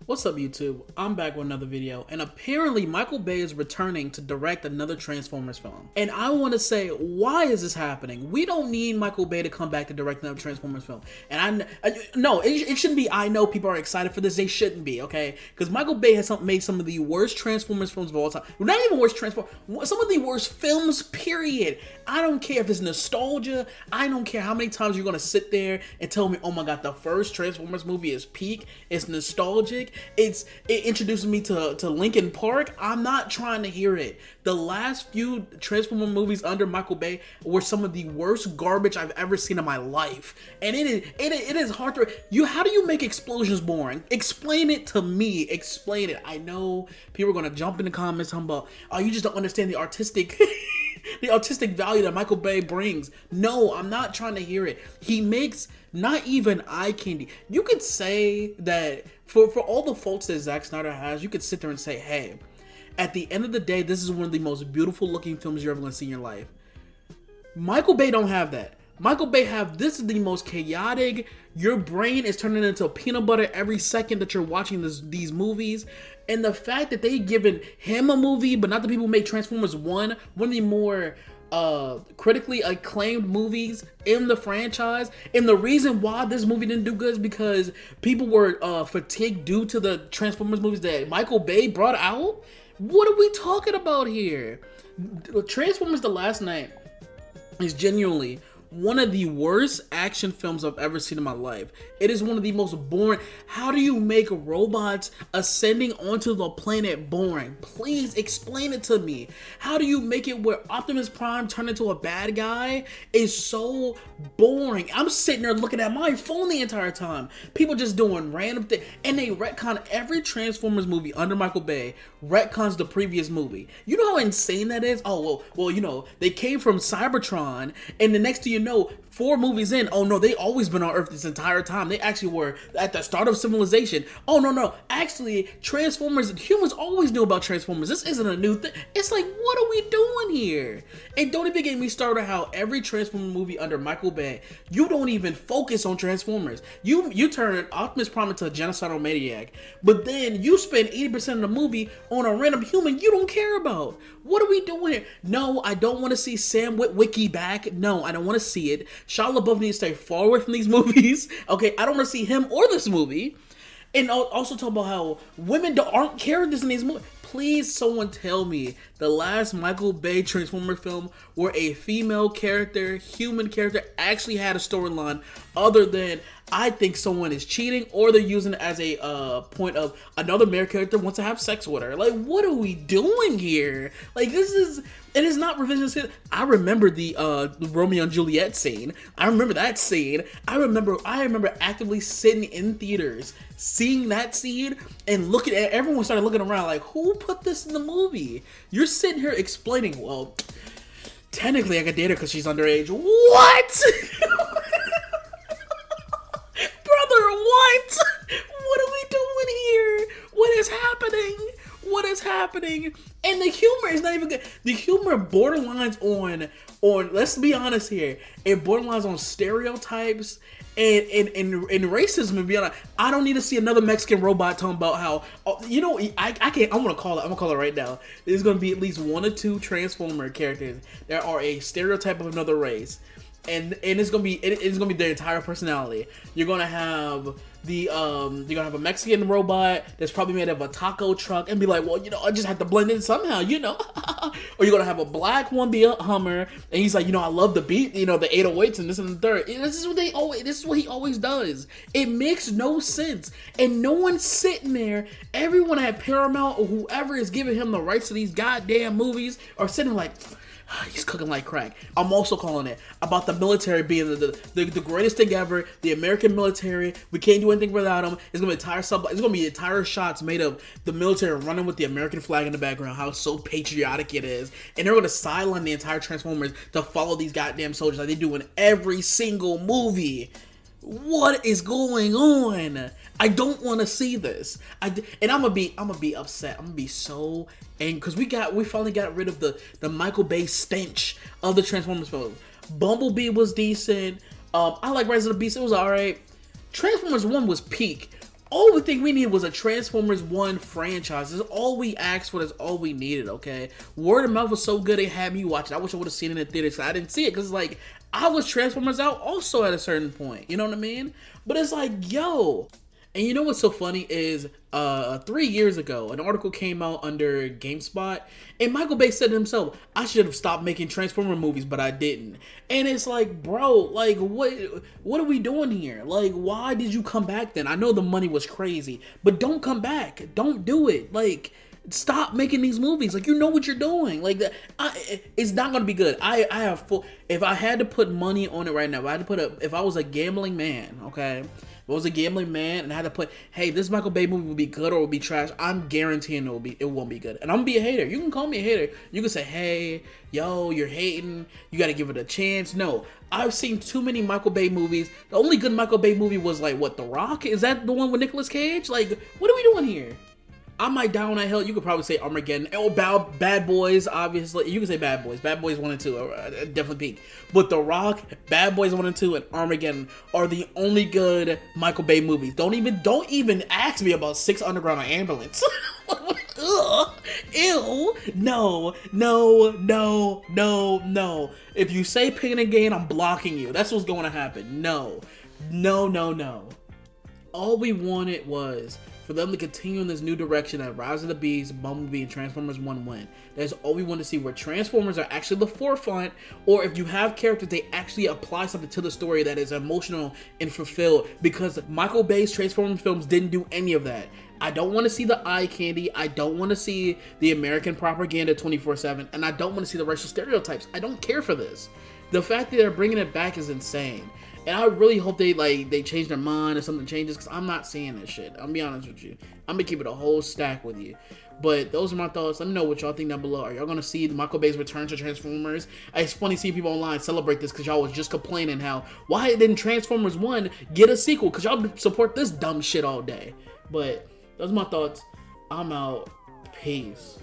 What's up, YouTube? I'm back with another video, and apparently Michael Bay is returning to direct another Transformers film. And I want to say, why is this happening? We don't need Michael Bay to come back to direct another Transformers film. And no, it shouldn't be. I know people are excited for this. They shouldn't be, okay? Because Michael Bay has made some of the worst Transformers films of all time. Not even worst Transformers, some of the worst films, period. I don't care if it's nostalgia. I don't care how many times you're gonna sit there and tell me, oh my god, the first Transformers movie is peak. It's nostalgic. It introduces me to Linkin Park. I'm not trying to hear it. The last few Transformer movies under Michael Bay were some of the worst garbage I've ever seen in my life. And it is hard to how do you make explosions boring? Explain it to me. Explain it. I know people are gonna jump in the comments talking about, oh, you just don't understand the artistic the artistic value that Michael Bay brings. No, I'm not trying to hear it. He makes not even eye candy. You could say that for all the faults that Zack Snyder has, you could sit there and say, hey, at the end of the day, this is one of the most beautiful looking films you're ever going to see in your life. Michael Bay don't have that. Michael Bay this is the most chaotic. Your brain is turning into peanut butter every second that you're watching these movies. And the fact that they've given him a movie, but not the people who made Transformers 1, one of the more critically acclaimed movies in the franchise. And the reason why this movie didn't do good is because people were fatigued due to the Transformers movies that Michael Bay brought out. What are we talking about here? Transformers The Last Knight is genuinely one of the worst action films I've ever seen in my life. It is one of the most boring. How do you make robots ascending onto the planet boring? Please explain it to me. How do you make it where Optimus Prime turned into a bad guy is so boring? I'm sitting there looking at my phone the entire time. People just doing random things. And they retcon every Transformers movie under Michael Bay, retcons the previous movie. You know how insane that is? Oh, well, you know, they came from Cybertron, and the next to you know, 4 movies in, oh no, they always been on Earth this entire time. They actually were at the start of civilization. Oh no, actually, Transformers, humans always knew about Transformers. This isn't a new thing. It's like, what are we doing here? And don't even get me started how every Transformer movie under Michael Bay, you don't even focus on Transformers. You turn Optimus Prime into a genocidal maniac, but then you spend 80% of the movie on a random human you don't care about. What are we doing here? No, I don't want to see Sam Witwicky back. No, I don't want to see it. Shia LaBeouf needs to stay far away from these movies. Okay, I don't want to see him or this movie. And also talk about how women aren't characters in these movies. Please, someone tell me the last Michael Bay Transformer film where a female character, human character, actually had a storyline other than I think someone is cheating or they're using it as a point of another male character wants to have sex with her. Like, what are we doing here? Like, it is not revisionist. I remember the Romeo and Juliet scene. I remember that scene. I remember actively sitting in theaters, seeing that scene, and looking at everyone started looking around like, who put this in the movie? You're sitting here explaining, well, technically I could date her because she's underage. What? Brother, what? What are we doing here? What is happening? What is happening? And the humor is not even good. The humor borderlines on let's be honest here. It borderlines on stereotypes and racism. And be honest, I don't need to see another Mexican robot talking about how, you know, I can't. I'm gonna call it right now. There's gonna be at least 1 or 2 Transformer characters that are a stereotype of another race. And it's gonna be their entire personality. You're gonna have a Mexican robot that's probably made of a taco truck and be like, well, you know, I just have to blend in somehow, you know. Or you're gonna have a black one be a Hummer, and he's like, you know, I love the beat, you know, the 808s and this and the third. This is what he always does. It makes no sense, and no one's sitting there. Everyone at Paramount or whoever is giving him the rights to these goddamn movies are sitting like, he's cooking like crack. I'm also calling it about the military being the greatest thing ever. The American military, we can't do anything without them. It's gonna be entire shots made of the military running with the American flag in the background. How so patriotic it is, and they're gonna sideline the entire Transformers to follow these goddamn soldiers like they do in every single movie. What is going on? I don't want to see this. And I'm gonna be upset. I'm gonna be so angry because we finally got rid of the Michael Bay stench of the Transformers film. Bumblebee was decent. I like Rise of the Beast. It was alright. Transformers 1 was peak. All the thing we needed was a Transformers 1 franchise. This is all we asked for. That's all we needed, okay? Word of mouth was so good, it had me watch it. I wish I would have seen it in the theaters. I didn't see it because, like, I was Transformers out also at a certain point. You know what I mean? But it's like, yo. And you know what's so funny is 3 years ago, an article came out under GameSpot, and Michael Bay said to himself, I should have stopped making Transformer movies, but I didn't. And it's like, bro, like, what are we doing here? Like, why did you come back then? I know the money was crazy, but don't come back. Don't do it. Like, stop making these movies. Like, you know what you're doing. Like, it's not gonna be good. I have full. If I had to put money on it right now, if I was a gambling man, okay. If I was a gambling man and I had to put, hey, this Michael Bay movie would be good or it would be trash, I'm guaranteeing it won't be good. And I'm gonna be a hater. You can call me a hater. You can say, hey, yo, you're hating. You gotta give it a chance. No, I've seen too many Michael Bay movies. The only good Michael Bay movie was like, what, The Rock? Is that the one with Nicolas Cage? Like, what are we doing here? I might die on that hill. You could probably say Armageddon. Oh, Bad Boys, obviously. You can say Bad Boys. Bad Boys 1 and 2 definitely peak. But The Rock, Bad Boys 1 and 2, and Armageddon are the only good Michael Bay movies. Don't even ask me about Six Underground or Ambulance. Ugh. Ew. No. If you say Pain and Gain, I'm blocking you. That's what's going to happen. No. All we wanted was for them to continue in this new direction that Rise of the Beast, Bumblebee, and Transformers 1 went. That's all we want to see, where Transformers are actually the forefront, or if you have characters, they actually apply something to the story that is emotional and fulfilled, because Michael Bay's Transformers films didn't do any of that. I don't want to see the eye candy, I don't want to see the American propaganda 24/7, and I don't want to see the racial stereotypes. I don't care for this. The fact that they're bringing it back is insane. And I really hope they change their mind or something changes, because I'm not seeing this shit. I'll be honest with you. I'm going to keep it a whole stack with you. But those are my thoughts. Let me know what y'all think down below. Are y'all going to see Michael Bay's return to Transformers? It's funny seeing people online celebrate this, because y'all was just complaining how, why didn't Transformers 1 get a sequel? Because y'all support this dumb shit all day. But those are my thoughts. I'm out. Peace.